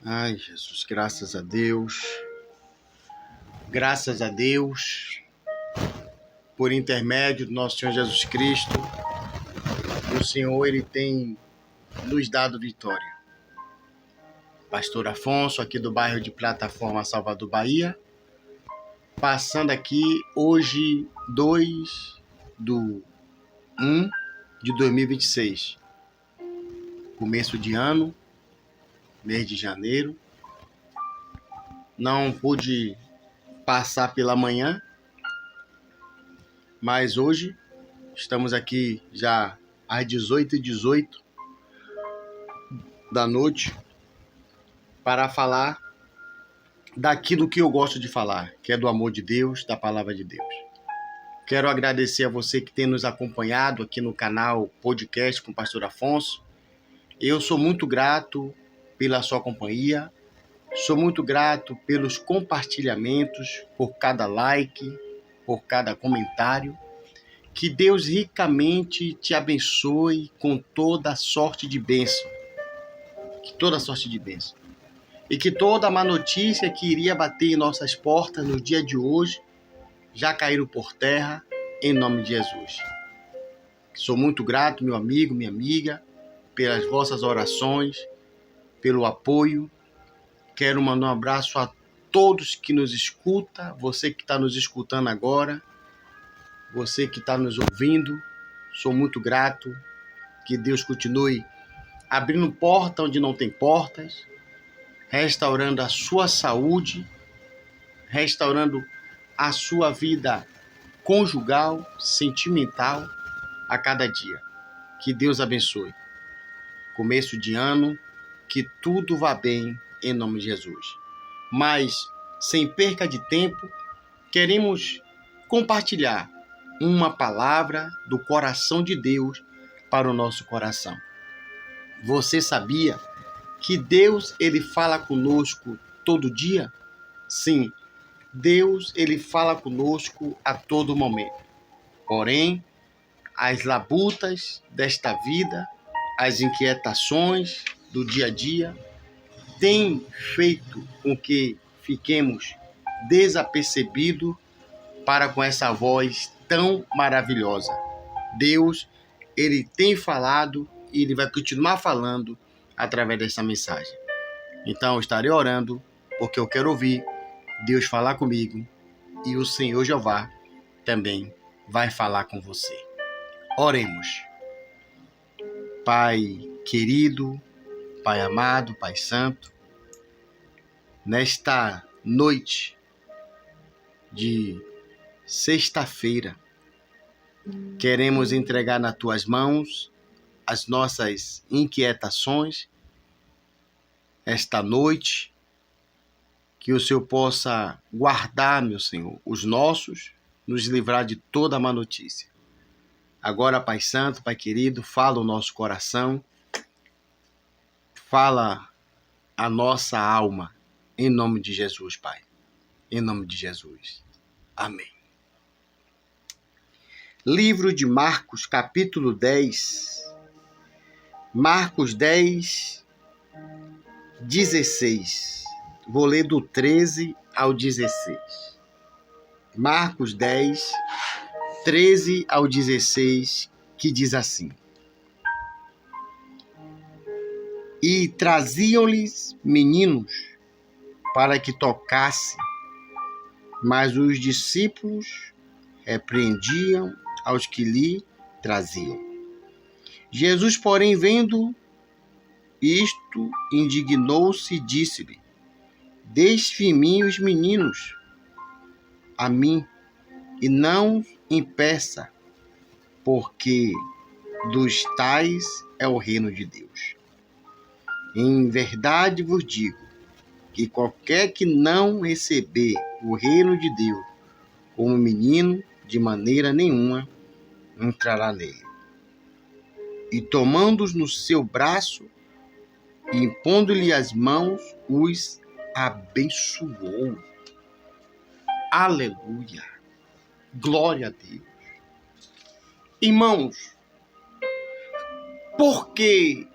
Ai, Jesus, graças a Deus, por intermédio do nosso Senhor Jesus Cristo, o Senhor, Ele tem nos dado vitória. Pastor Afonso, aqui do bairro de Plataforma, Salvador, Bahia, passando aqui hoje, 2/1/2026, começo de ano, mês de janeiro. Não pude passar pela manhã, mas hoje estamos aqui já às 18h18 da noite para falar daquilo que eu gosto de falar, que é do amor de Deus, da palavra de Deus. Quero agradecer a você que tem nos acompanhado aqui no canal Podcast com o Pastor Afonso. Eu sou muito grato pela sua companhia, sou muito grato pelos compartilhamentos, por cada like, por cada comentário. Que Deus ricamente te abençoe com toda a sorte de bênção. E que toda má notícia que iria bater em nossas portas no dia de hoje já caíram por terra, em nome de Jesus. Sou muito grato, meu amigo, minha amiga, pelas vossas orações, pelo apoio. Quero mandar um abraço a todos que nos escutam, você que está nos escutando agora, você que está nos ouvindo. Sou muito grato. Que Deus continue abrindo porta onde não tem portas, restaurando a sua saúde, restaurando a sua vida conjugal, sentimental a cada dia. Que Deus abençoe. Começo de ano, que tudo vá bem em nome de Jesus. Mas, sem perca de tempo, queremos compartilhar uma palavra do coração de Deus para o nosso coração. Você sabia que Deus, Ele fala conosco todo dia? Sim, Deus, Ele fala conosco a todo momento. Porém, as labutas desta vida, as inquietações do dia a dia, têm feito com que fiquemos desapercebidos para com essa voz tão maravilhosa. Deus, Ele tem falado e Ele vai continuar falando através dessa mensagem. Então, eu estarei orando, porque eu quero ouvir Deus falar comigo e o Senhor Jeová também vai falar com você. Oremos. Pai querido, Pai amado, Pai santo, nesta noite de sexta-feira, queremos entregar nas tuas mãos as nossas inquietações esta noite, que o Senhor possa guardar, meu Senhor, os nossos, nos livrar de toda má notícia. Agora, Pai Santo, Pai querido, fala o nosso coração, fala a nossa alma, em nome de Jesus, Pai. Em nome de Jesus. Amém. Livro de Marcos, capítulo 10. Marcos 10, 16. Vou ler do 13 ao 16. Marcos 10, 13 ao 16, que diz assim: E traziam-lhes meninos para que tocasse, mas os discípulos repreendiam aos que lhe traziam. Jesus, porém, vendo isto, indignou-se e disse-lhe: Deixe em mim os meninos, a mim, e não impeça, porque dos tais é o reino de Deus. Em verdade vos digo, que qualquer que não receber o reino de Deus como menino, de maneira nenhuma entrará nele. E tomando-os no seu braço, e impondo-lhe as mãos, os abençoou. Aleluia! Glória a Deus! Irmãos, por que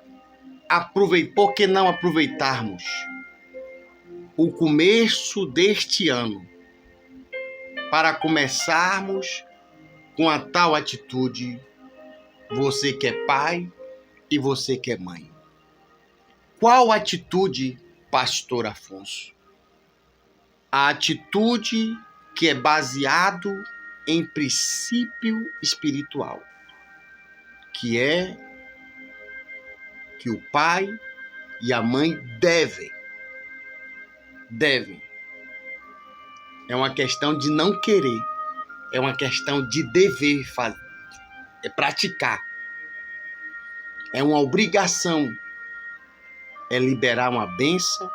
não aproveitarmos o começo deste ano, para começarmos com a tal atitude, você que é pai e você que é mãe. Qual atitude, pastor Afonso? A atitude que é baseado em princípio espiritual, que é que o pai e a mãe devem. É uma questão de não querer, é uma questão de dever fazer, é praticar. É uma obrigação, é liberar uma bênção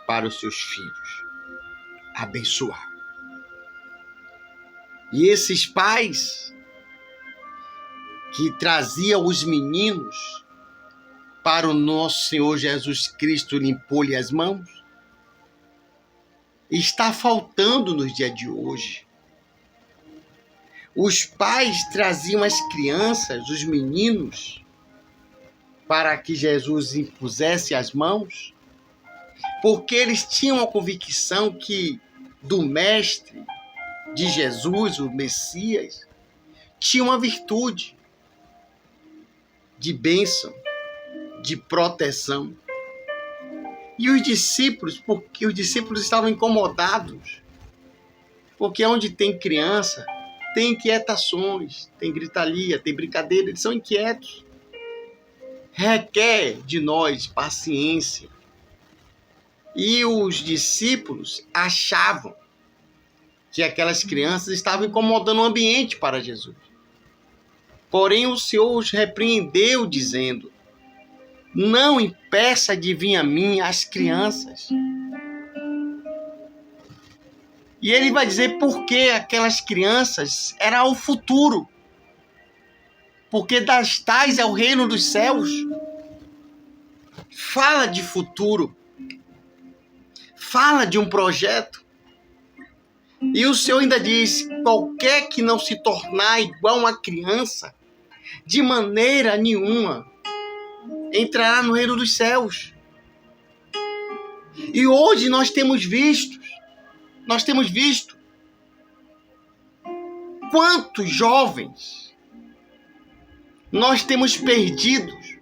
para os seus filhos, abençoar. E esses pais que traziam os meninos para o nosso Senhor Jesus Cristo limpou-lhe as mãos, está faltando nos dias de hoje. Os pais traziam as crianças, os meninos, para que Jesus impusesse as mãos, porque eles tinham a convicção que do Mestre, de Jesus, o Messias, tinha uma virtude de bênção, de proteção. E os discípulos, porque os discípulos estavam incomodados, porque onde tem criança, tem inquietações, tem gritaria, tem brincadeira, eles são inquietos. Requer de nós paciência. E os discípulos achavam que aquelas crianças estavam incomodando o ambiente para Jesus. Porém, o Senhor os repreendeu, dizendo: não impeça de vir a mim as crianças. E ele vai dizer por que aquelas crianças eram o futuro. Porque das tais é o reino dos céus. Fala de futuro. Fala de um projeto. E o Senhor ainda diz: qualquer que não se tornar igual uma criança, de maneira nenhuma entrará no reino dos céus. E hoje nós temos visto quantos jovens nós temos perdidos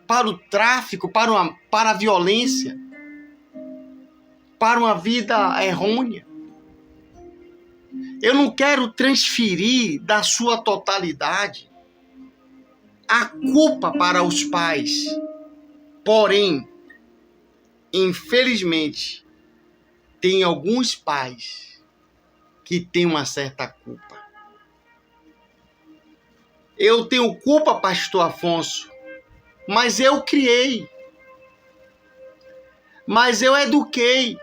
para o tráfico, para a violência, para uma vida errônea. Eu não quero transferir da sua totalidade a culpa para os pais. Porém, infelizmente, tem alguns pais que têm uma certa culpa. Eu tenho culpa, pastor Afonso, mas eu criei. Mas eu eduquei.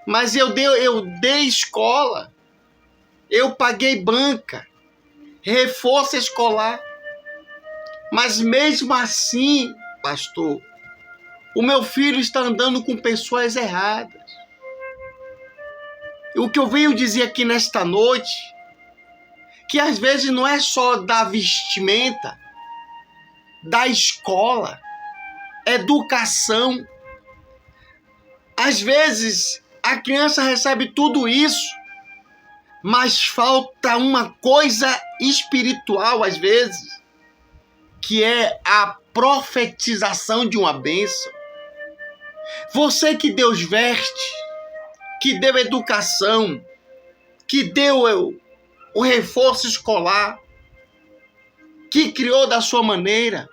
Mas eu dei escola. Eu paguei banca, reforço escolar. Mas mesmo assim, pastor, o meu filho está andando com pessoas erradas. O que eu venho dizer aqui nesta noite, que às vezes não é só da vestimenta, da escola, educação. Às vezes a criança recebe tudo isso, mas falta uma coisa espiritual às vezes, que é a profetização de uma bênção. Você que Deus veste, que deu educação, que deu o reforço escolar, que criou da sua maneira,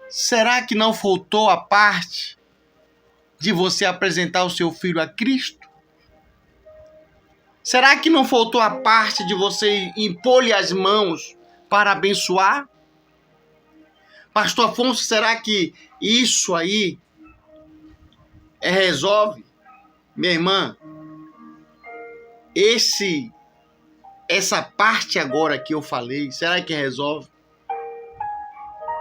será que não faltou a parte de você apresentar o seu filho a Cristo? Será que não faltou a parte de você impor-lhe as mãos para abençoar? Pastor Afonso, será que isso aí resolve? Minha irmã, essa parte agora que eu falei, será que resolve?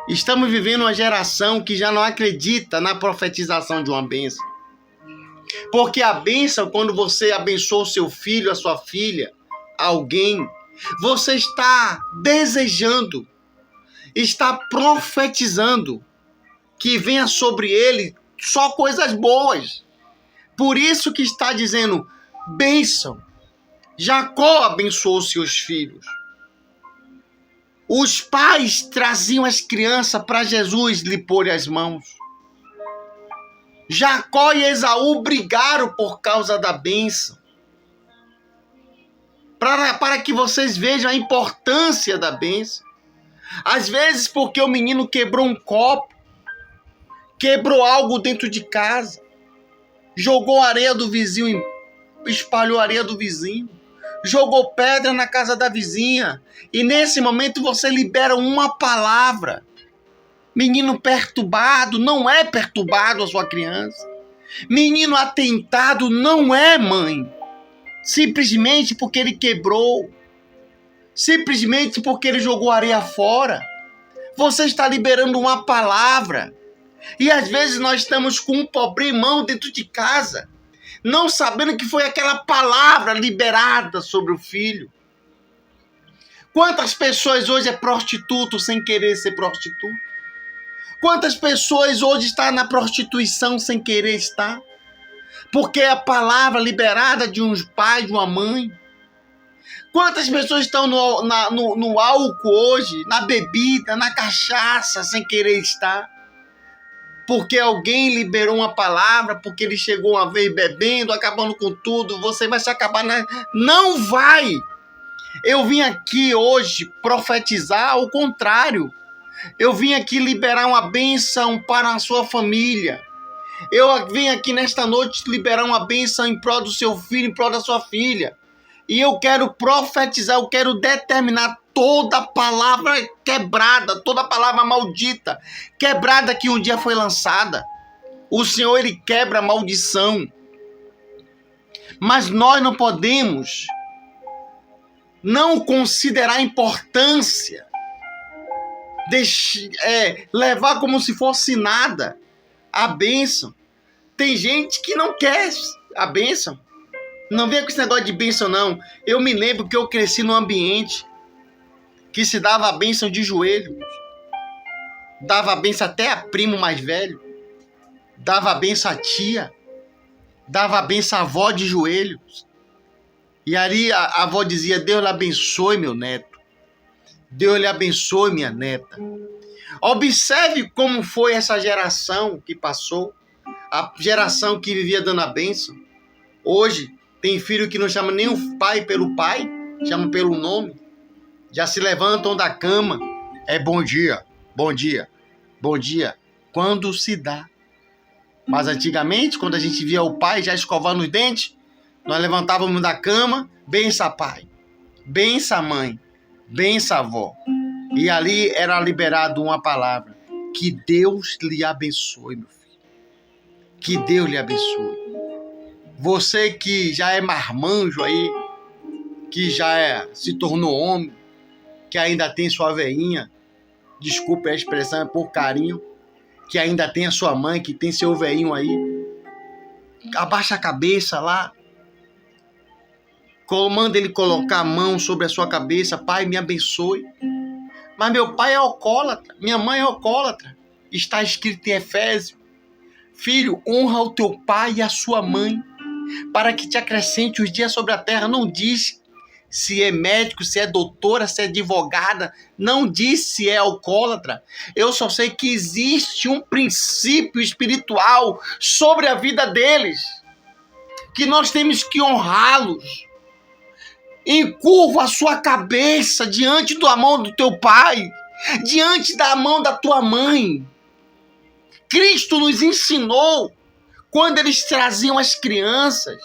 Estamos vivendo uma geração que já não acredita na profetização de uma bênção. Porque a bênção, quando você abençoa o seu filho, a sua filha, alguém, você está desejando, está profetizando que venha sobre ele só coisas boas. Por isso que está dizendo, bênção. Jacó abençoou seus filhos. Os pais traziam as crianças para Jesus lhe pôr as mãos. Jacó e Esaú brigaram por causa da bênção. Para que vocês vejam a importância da bênção. Às vezes porque o menino quebrou um copo, quebrou algo dentro de casa, jogou areia do vizinho, espalhou areia do vizinho, jogou pedra na casa da vizinha, e nesse momento você libera uma palavra. Menino perturbado, não é perturbado a sua criança. Menino atentado, não é, mãe. Simplesmente porque ele quebrou. Simplesmente porque ele jogou areia fora. Você está liberando uma palavra. E às vezes nós estamos com um problemão dentro de casa, não sabendo que foi aquela palavra liberada sobre o filho. Quantas pessoas hoje é prostituto sem querer ser prostituto? Quantas pessoas hoje estão na prostituição sem querer estar? Porque é a palavra liberada de um pai, de uma mãe. Quantas pessoas estão no álcool hoje, na bebida, na cachaça, sem querer estar? Porque alguém liberou uma palavra, porque ele chegou uma vez bebendo, acabando com tudo, você vai se acabar Não vai! Eu vim aqui hoje profetizar o contrário. Eu vim aqui liberar uma bênção para a sua família. Eu vim aqui nesta noite liberar uma bênção em prol do seu filho, em prol da sua filha. E eu quero profetizar, eu quero determinar toda palavra quebrada, toda palavra maldita, quebrada que um dia foi lançada. O Senhor, Ele quebra a maldição. Mas nós não podemos não considerar a importância, levar como se fosse nada a bênção. Tem gente que não quer a bênção. Não venha com esse negócio de bênção, não. Eu me lembro que eu cresci num ambiente que se dava a bênção de joelho. Dava a bênção até a primo mais velho. Dava a bênção a tia. Dava a bênção a avó de joelhos. E ali a avó dizia, Deus lhe abençoe, meu neto. Deus lhe abençoe, minha neta. Observe como foi essa geração que passou. A geração que vivia dando a bênção. Hoje, tem filho que não chama nem o pai pelo pai, chama pelo nome. Já se levantam da cama. É bom dia, bom dia, bom dia. Quando se dá. Mas antigamente, quando a gente via o pai já escovando os dentes, nós levantávamos da cama, bença pai, bença mãe, bença avó. E ali era liberado uma palavra. Que Deus lhe abençoe, meu filho. Que Deus lhe abençoe. Você que já é marmanjo aí, que já se tornou homem, que ainda tem sua veinha, desculpe a expressão, é por carinho, que ainda tem a sua mãe, que tem seu veinho aí, abaixa a cabeça lá, manda ele colocar a mão sobre a sua cabeça, pai, me abençoe. Mas meu pai é alcoólatra, minha mãe é alcoólatra, está escrito em Efésios, filho, honra o teu pai e a sua mãe, para que te acrescente os dias sobre a terra. Não diz se é médico, se é doutora, se é advogada, não diz se é alcoólatra. Eu só sei que existe um princípio espiritual sobre a vida deles, que nós temos que honrá-los. Encurva a sua cabeça diante da mão do teu pai, diante da mão da tua mãe. Cristo nos ensinou quando eles traziam as crianças,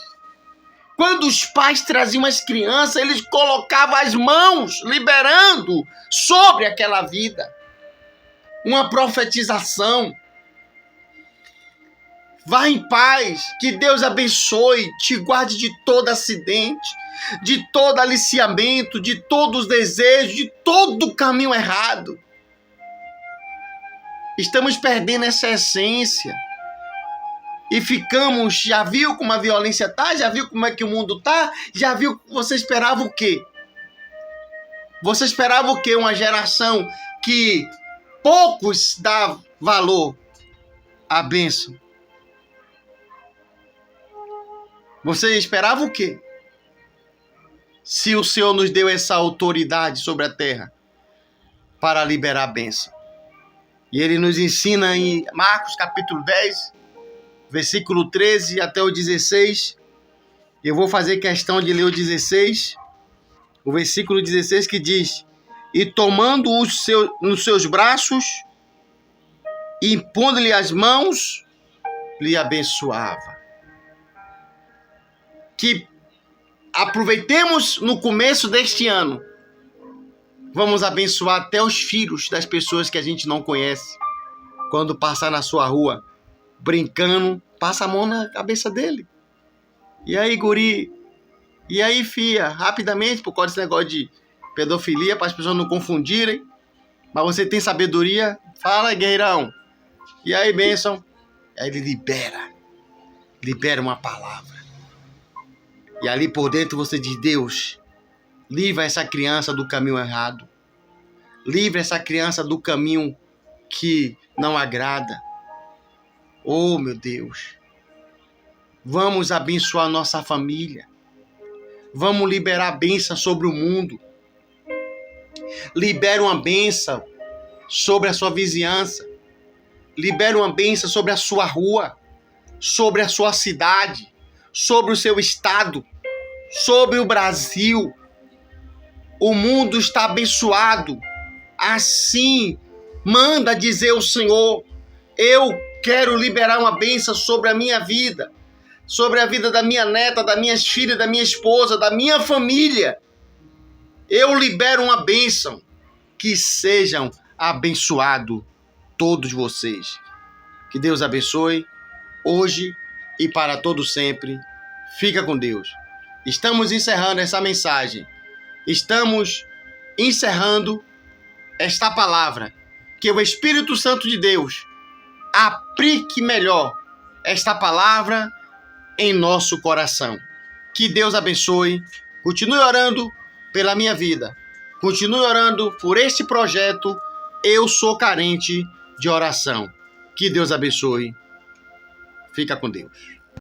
quando os pais traziam as crianças, eles colocavam as mãos, liberando sobre aquela vida. Uma profetização. Vá em paz, que Deus abençoe, te guarde de todo acidente, de todo aliciamento, de todos os desejos, de todo o caminho errado. Estamos perdendo essa essência. E ficamos, já viu como a violência tá? Já viu como é que o mundo tá? Já viu, você esperava o quê? Você esperava o quê? Uma geração que poucos dá valor a bênção. Você esperava o quê? Se o Senhor nos deu essa autoridade sobre a terra para liberar a bênção. E Ele nos ensina em Marcos capítulo 10, versículo 13 até o 16. Eu vou fazer questão de ler o 16, o versículo 16 que diz: e tomando-o nos seus braços, e impondo-lhe as mãos, lhe abençoava. Que aproveitemos no começo deste ano. Vamos abençoar até os filhos das pessoas que a gente não conhece. Quando passar na sua rua, brincando, passa a mão na cabeça dele. E aí, guri? E aí, fia? Rapidamente, por causa desse negócio de pedofilia, para as pessoas não confundirem. Mas você tem sabedoria? Fala, guerreirão. E aí, bênção? Aí ele libera uma palavra. E ali por dentro você diz: Deus, livra essa criança do caminho errado. Livra essa criança do caminho que não agrada. Oh, meu Deus. Vamos abençoar nossa família. Vamos liberar a bênção sobre o mundo. Libera uma bênção sobre a sua vizinhança. Libera uma bênção sobre a sua rua, sobre a sua cidade, sobre o seu estado, sobre o Brasil. O mundo está abençoado. Assim manda dizer o Senhor: eu quero liberar uma bênção sobre a minha vida, sobre a vida da minha neta, das minhas filhas, da minha esposa, da minha família. Eu libero uma bênção. Que sejam abençoados todos vocês. Que Deus abençoe hoje e para todo sempre. Fica com Deus. Estamos encerrando essa mensagem. Estamos encerrando esta palavra. Que o Espírito Santo de Deus aplique melhor esta palavra em nosso coração. Que Deus abençoe. Continue orando pela minha vida. Continue orando por este projeto. Eu sou carente de oração. Que Deus abençoe. Fica com Deus.